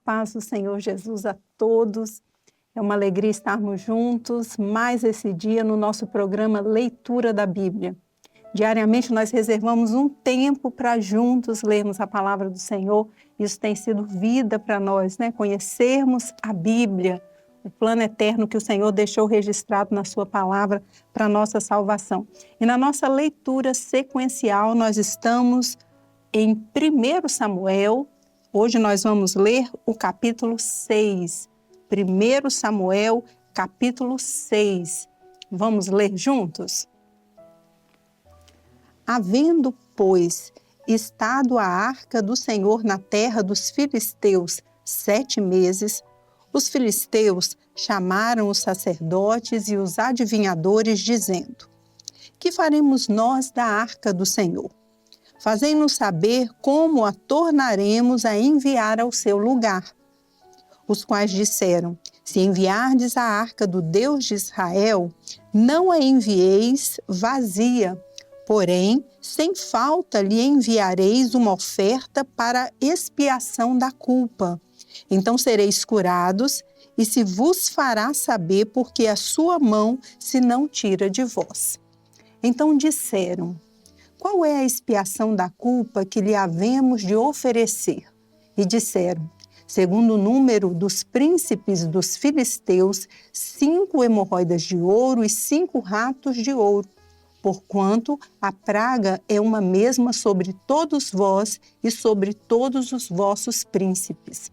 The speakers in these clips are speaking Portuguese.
paz do Senhor Jesus a todos. É uma alegria estarmos juntos mais esse dia no nosso programa Leitura da Bíblia. Diariamente nós reservamos um tempo para juntos lermos a palavra do Senhor. Isso tem sido vida para nós, né? Conhecermos a Bíblia, o plano eterno que o Senhor deixou registrado na sua palavra para a nossa salvação. E na nossa leitura sequencial nós estamos em 1 Samuel. Hoje nós vamos ler o capítulo 6. 1 Samuel, capítulo 6. Vamos ler juntos? Havendo, pois, estado a arca do Senhor na terra dos filisteus 7 meses, os filisteus chamaram os sacerdotes e os adivinhadores, dizendo: Que faremos nós da arca do Senhor? Fazei-nos saber como a tornaremos a enviar ao seu lugar. Os quais disseram: Se enviardes a arca do Deus de Israel, não a envieis vazia, porém, sem falta lhe enviareis uma oferta para expiação da culpa. Então sereis curados, e se vos fará saber porque a sua mão se não tira de vós. Então disseram: Qual é a expiação da culpa que lhe havemos de oferecer? E disseram: Segundo o número dos príncipes dos filisteus, 5 hemorroidas de ouro e 5 ratos de ouro, porquanto a praga é uma mesma sobre todos vós e sobre todos os vossos príncipes.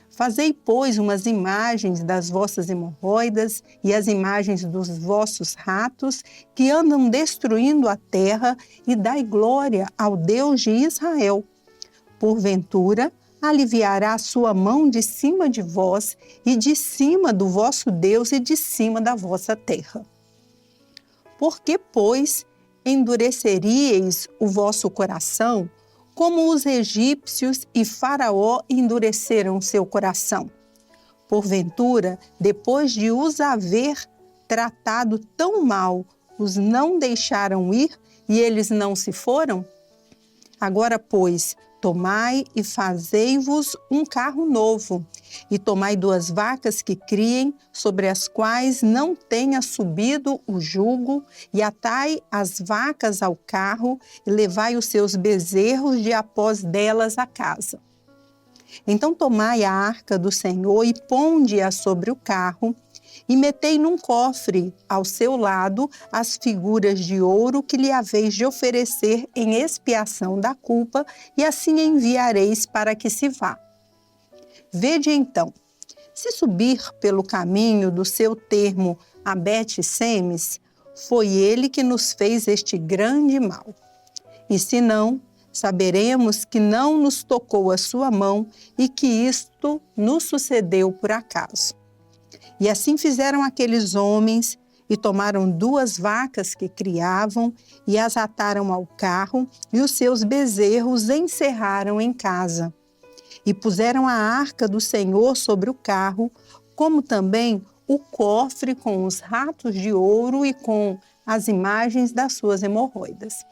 Fazei, pois, umas imagens das vossas hemorroidas e as imagens dos vossos ratos que andam destruindo a terra, e dai glória ao Deus de Israel. Porventura, aliviará a sua mão de cima de vós e de cima do vosso Deus e de cima da vossa terra. Por que, pois, endureceríeis o vosso coração, como os egípcios e Faraó endureceram seu coração? Porventura, depois de os haver tratado tão mal, os não deixaram ir e eles não se foram? Agora, pois, tomai e fazei-vos um carro novo, e tomai 2 vacas que criem, sobre as quais não tenha subido o jugo, e atai as vacas ao carro, e levai os seus bezerros de após delas à casa. Então tomai a arca do Senhor e ponde-a sobre o carro, e metei num cofre ao seu lado as figuras de ouro que lhe haveis de oferecer em expiação da culpa, e assim enviareis para que se vá. Vede então, se subir pelo caminho do seu termo a Bet-Semes, foi ele que nos fez este grande mal. E se não, saberemos que não nos tocou a sua mão e que isto nos sucedeu por acaso. E assim fizeram aqueles homens, e tomaram 2 vacas que criavam, e as ataram ao carro, e os seus bezerros encerraram em casa. E puseram a arca do Senhor sobre o carro, como também o cofre com os ratos de ouro e com as imagens das suas hemorroidas.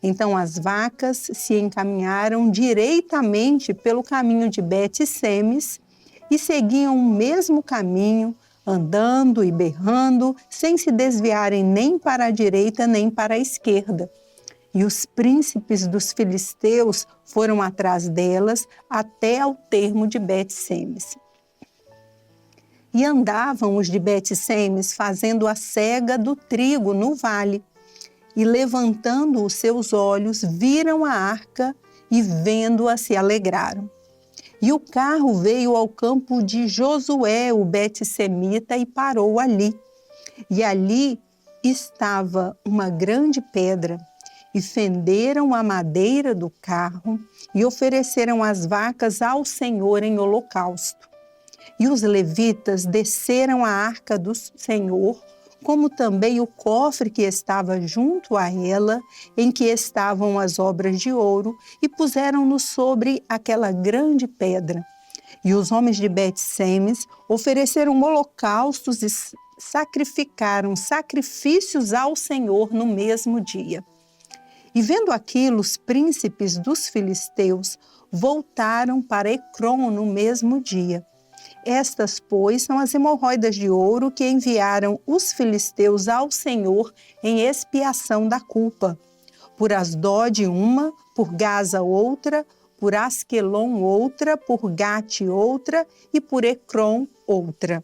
Então as vacas se encaminharam direitamente pelo caminho de Bet-Semes e seguiam o mesmo caminho, andando e berrando, sem se desviarem nem para a direita nem para a esquerda. E os príncipes dos filisteus foram atrás delas até ao termo de Bet-Semes. E andavam os de Bet-Semes fazendo a sega do trigo no vale, e levantando os seus olhos, viram a arca e vendo-a se alegraram. E o carro veio ao campo de Josué, o Bet-Semita, e parou ali. E ali estava uma grande pedra, e fenderam a madeira do carro, e ofereceram as vacas ao Senhor em holocausto. E os levitas desceram a arca do Senhor, como também o cofre que estava junto a ela, em que estavam as obras de ouro, e puseram-no sobre aquela grande pedra. E os homens de Bet-Semes ofereceram holocaustos e sacrificaram sacrifícios ao Senhor no mesmo dia. E vendo aquilo, os príncipes dos filisteus voltaram para Ecrom no mesmo dia. Estas, pois, são as hemorroidas de ouro que enviaram os filisteus ao Senhor em expiação da culpa. Por Asdod uma, por Gaza outra, por Asquelon outra, por Gate outra e por Ecrom outra.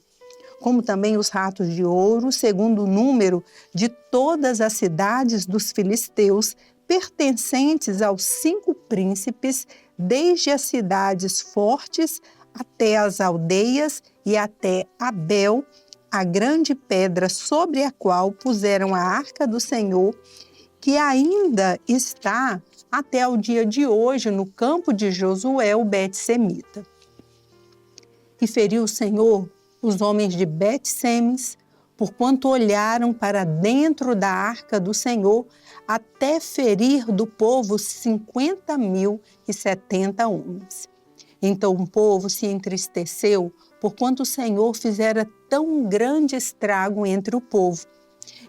Como também os ratos de ouro, segundo o número de todas as cidades dos filisteus, pertencentes aos 5 príncipes, desde as cidades fortes até as aldeias e até Abel, a grande pedra sobre a qual puseram a arca do Senhor, que ainda está até o dia de hoje no campo de Josué, o Bet-semita. E feriu o Senhor os homens de Bet-semes, porquanto olharam para dentro da arca do Senhor, até ferir do povo 50.070 homens. Então o povo se entristeceu, porquanto o Senhor fizera tão grande estrago entre o povo.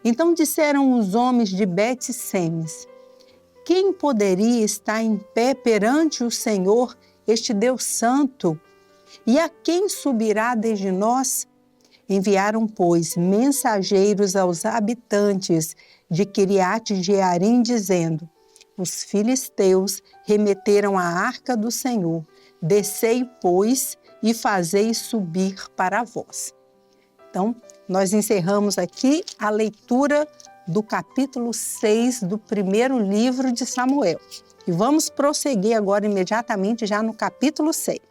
Então disseram os homens de Bet-semes: quem poderia estar em pé perante o Senhor, este Deus santo? E a quem subirá desde nós? Enviaram, pois, mensageiros aos habitantes de Quiriate-Jearim, dizendo: os filisteus remeteram a arca do Senhor. Descei, pois, e fazei subir para vós. Então, nós encerramos aqui a leitura do capítulo 6 do primeiro livro de Samuel. E vamos prosseguir agora imediatamente já no capítulo 7.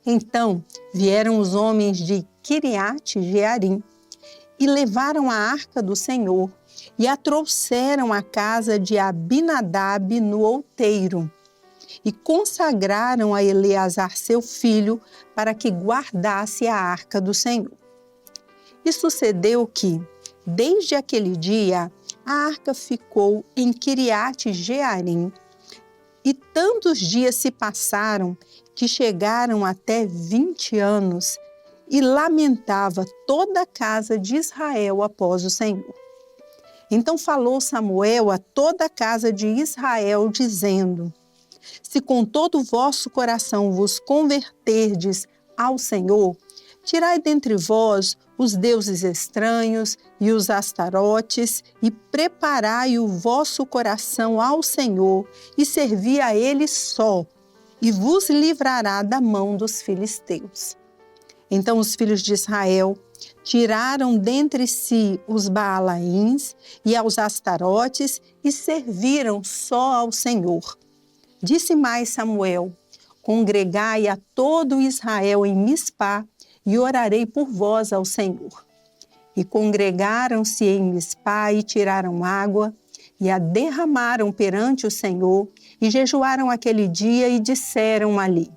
Então vieram os homens de Quiriate-Jearim e levaram a arca do Senhor e a trouxeram à casa de Abinadab no outeiro e consagraram a Eleazar seu filho para que guardasse a arca do Senhor. E sucedeu que, desde aquele dia, a arca ficou em Quiriate-Jearim, e tantos dias se passaram que chegaram até 20 anos, e lamentava toda a casa de Israel após o Senhor. Então falou Samuel a toda a casa de Israel, dizendo: se com todo o vosso coração vos converterdes ao Senhor, tirai dentre vós os deuses estranhos e os astarotes, e preparai o vosso coração ao Senhor, e servi a Ele só, e vos livrará da mão dos filisteus. Então os filhos de Israel tiraram dentre si os Baalaíns e aos astarotes, e serviram só ao Senhor. Disse mais Samuel: congregai a todo Israel em Mispá, e orarei por vós ao Senhor. E congregaram-se em Mispá e tiraram água, e a derramaram perante o Senhor, e jejuaram aquele dia e disseram ali: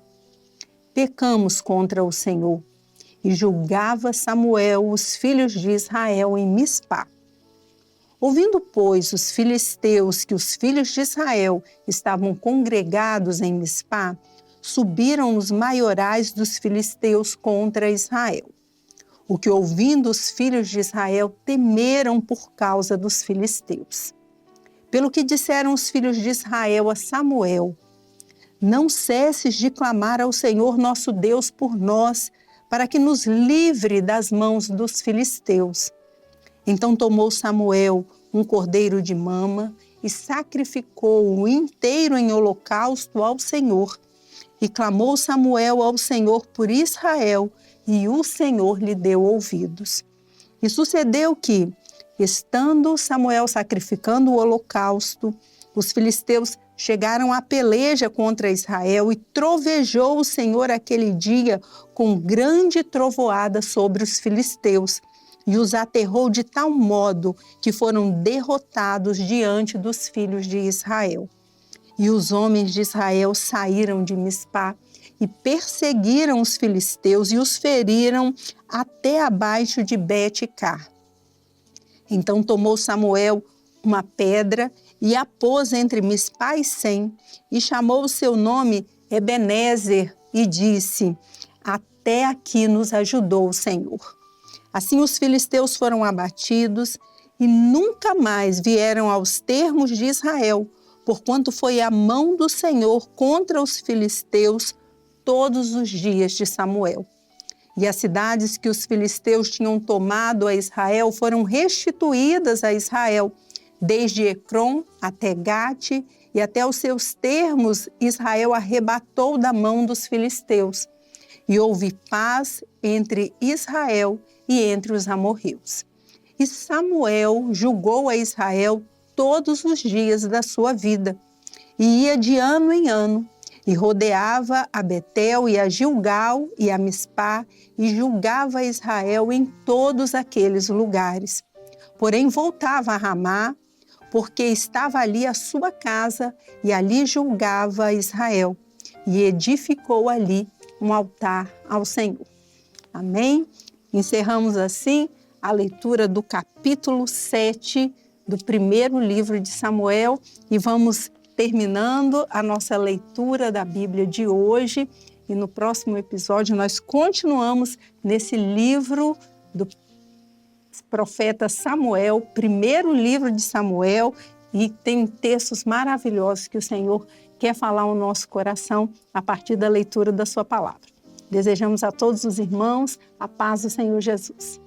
pecamos contra o Senhor. E julgava Samuel os filhos de Israel em Mispá. Ouvindo, pois, os filisteus que os filhos de Israel estavam congregados em Mispá, subiram os maiorais dos filisteus contra Israel. O que, ouvindo os filhos de Israel, temeram por causa dos filisteus. Pelo que disseram os filhos de Israel a Samuel: não cesses de clamar ao Senhor nosso Deus por nós, para que nos livre das mãos dos filisteus. Então tomou Samuel um cordeiro de mama e sacrificou-o inteiro em holocausto ao Senhor. E clamou Samuel ao Senhor por Israel, e o Senhor lhe deu ouvidos. E sucedeu que, estando Samuel sacrificando o holocausto, os filisteus chegaram à peleja contra Israel, e trovejou o Senhor aquele dia com grande trovoada sobre os filisteus, e os aterrou de tal modo que foram derrotados diante dos filhos de Israel. E os homens de Israel saíram de Mispá e perseguiram os filisteus e os feriram até abaixo de Bet-car. Então tomou Samuel uma pedra e a pôs entre Mispá e Sem, e chamou o seu nome Ebenezer, e disse: até aqui nos ajudou o Senhor. Assim os filisteus foram abatidos e nunca mais vieram aos termos de Israel, porquanto foi a mão do Senhor contra os filisteus todos os dias de Samuel. E as cidades que os filisteus tinham tomado a Israel foram restituídas a Israel, desde Ecrom até Gate, e até os seus termos Israel arrebatou da mão dos filisteus. E houve paz entre Israel e entre os amorreus. E Samuel julgou a Israel todos os dias da sua vida, e ia de ano em ano, e rodeava a Betel e a Gilgal e a Mispá, e julgava Israel em todos aqueles lugares. Porém voltava a Ramá, porque estava ali a sua casa, e ali julgava Israel, e edificou ali um altar ao Senhor. Amém? Encerramos assim a leitura do capítulo 7 do primeiro livro de Samuel e vamos terminando a nossa leitura da Bíblia de hoje. E no próximo episódio nós continuamos nesse livro do profeta Samuel, primeiro livro de Samuel, e tem textos maravilhosos que o Senhor quer falar ao nosso coração a partir da leitura da sua palavra. Desejamos a todos os irmãos a paz do Senhor Jesus.